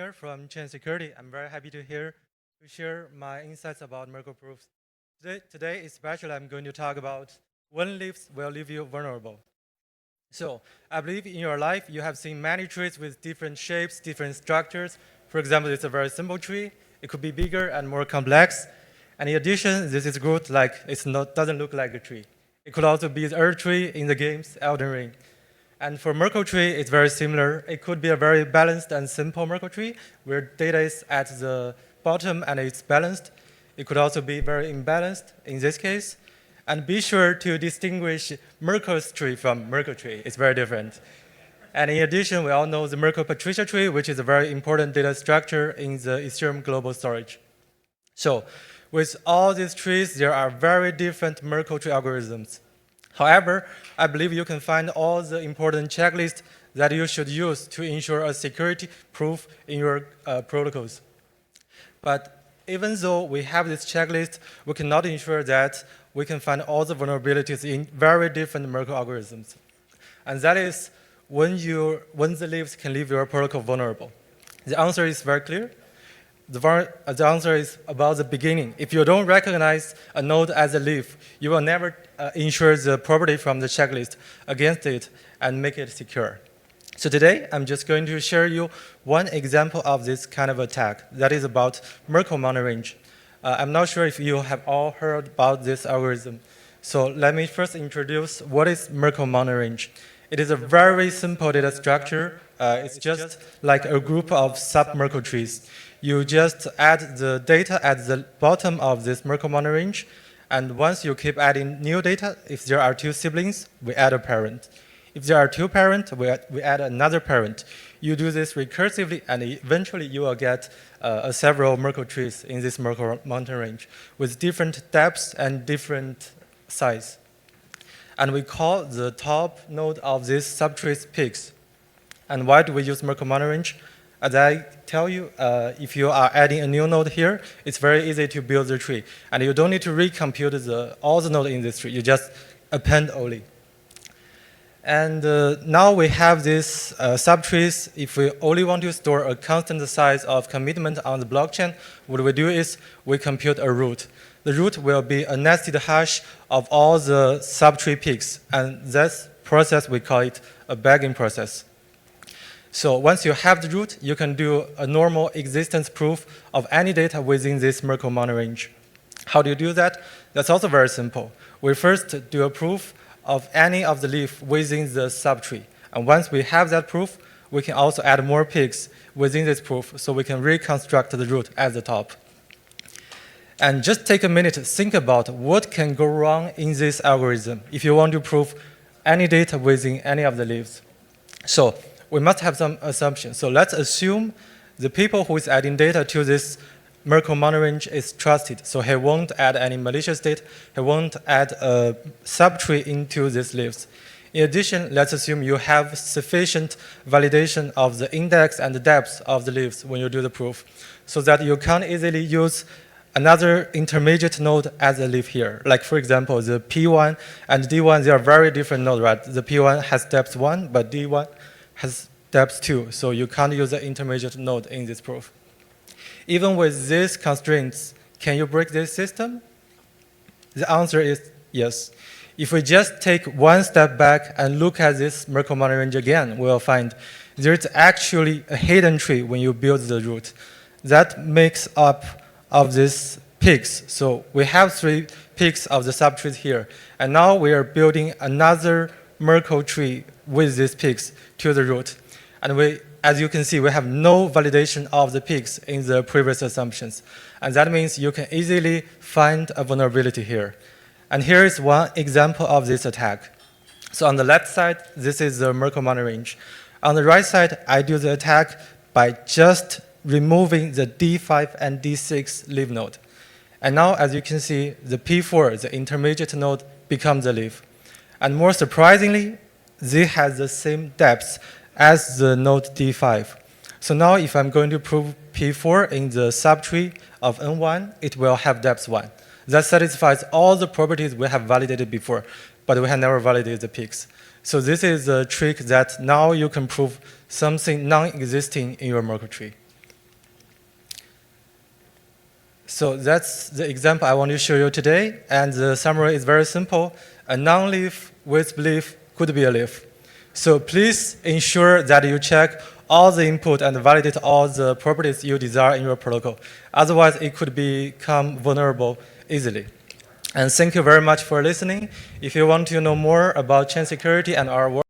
here from Chain Security. I'm very happy to share my insights about Merkle proofs. Today, especially, I'm going to talk about when leaves will leave you vulnerable. So I believe in your life, you have seen many trees with different shapes, different structures. For example, it's a very simple tree. It could be bigger and more complex. And in addition, this is good, like doesn't look like a tree. It could also be the Earth tree in the games Elden Ring. And for Merkle tree, it's very similar. It could be a very balanced and simple Merkle tree where data is at the bottom and it's balanced. It could also be very imbalanced in this case. And be sure to distinguish Merkle's tree from Merkle tree. It's very different. And in addition, we all know the Merkle Patricia tree, which is a very important data structure in the Ethereum global storage. So with all these trees, there are very different Merkle tree algorithms. However, I believe you can find all the important checklists that you should use to ensure a security proof in your protocols. But even though we have this checklist, we cannot ensure that we can find all the vulnerabilities in very different Merkle algorithms. And that is when the leaves can leave your protocol vulnerable. The answer is very clear. The answer is about the beginning. If you don't recognize a node as a leaf, you will never ensure the property from the checklist against it and make it secure. So today, I'm just going to share you one example of this kind of attack that is about Merkle monorange. I'm not sure if you have all heard about this algorithm. So let me first introduce what is Merkle monorange. It is a very simple data structure. It's just like a group of sub-Merkle trees. You just add the data at the bottom of this Merkle monorange, and once you keep adding new data, if there are two siblings, we add a parent. If there are two parents, we add another parent. You do this recursively, and eventually you will get several Merkle trees in this Merkle mountain range with different depths and different size. And we call the top node of this subtrees peaks. And why do we use Merkle monorange? As I tell you, if you are adding a new node here, it's very easy to build the tree. And you don't need to recompute all the nodes in this tree. You just append only. And now we have these subtrees. If we only want to store a constant size of commitment on the blockchain, what we do is we compute a root. The root will be a nested hash of all the subtree peaks. And that process, we call it a bagging process. So once you have the root, you can do a normal existence proof of any data within this Merkle monorange. How do you do that? That's also very simple. We first do a proof of any of the leaf within the subtree. And once we have that proof, we can also add more peaks within this proof so we can reconstruct the root at the top. And just take a minute to think about what can go wrong in this algorithm if you want to prove any data within any of the leaves. So we must have some assumptions. So let's assume the people who is adding data to this Merkle monorange is trusted. So he won't add any malicious data. He won't add a subtree into these leaves. In addition, let's assume you have sufficient validation of the index and the depth of the leaves when you do the proof, so that you can't easily use another intermediate node as a leaf here. Like for example, the P1 and D1, they are very different nodes, right? The P1 has depth 1, but D1 has depth 2, so you can't use the intermediate node in this proof. Even with these constraints, can you break this system? The answer is yes. If we just take one step back and look at this Merkle monorange again, we'll find there's actually a hidden tree when you build the root. That makes up of these peaks. So we have 3 peaks of the subtrees here. And now we are building another Merkle tree with these peaks to the root. And as you can see, we have no validation of the peaks in the previous assumptions. And that means you can easily find a vulnerability here. And here is one example of this attack. So on the left side, this is the Merkle monorange. On the right side, I do the attack by just removing the D5 and D6 leaf node. And now, as you can see, the P4, the intermediate node, becomes the leaf. And more surprisingly, they have the same depth as the node D5. So now if I'm going to prove P4 in the subtree of N1, it will have depth 1. That satisfies all the properties we have validated before, but we have never validated the peaks. So this is a trick that now you can prove something non-existing in your Merkle tree. So that's the example I want to show you today, and the summary is very simple. A non-leaf with belief could be a leaf. So please ensure that you check all the input and validate all the properties you desire in your protocol. Otherwise, it could become vulnerable easily. And thank you very much for listening. If you want to know more about chain security and our work,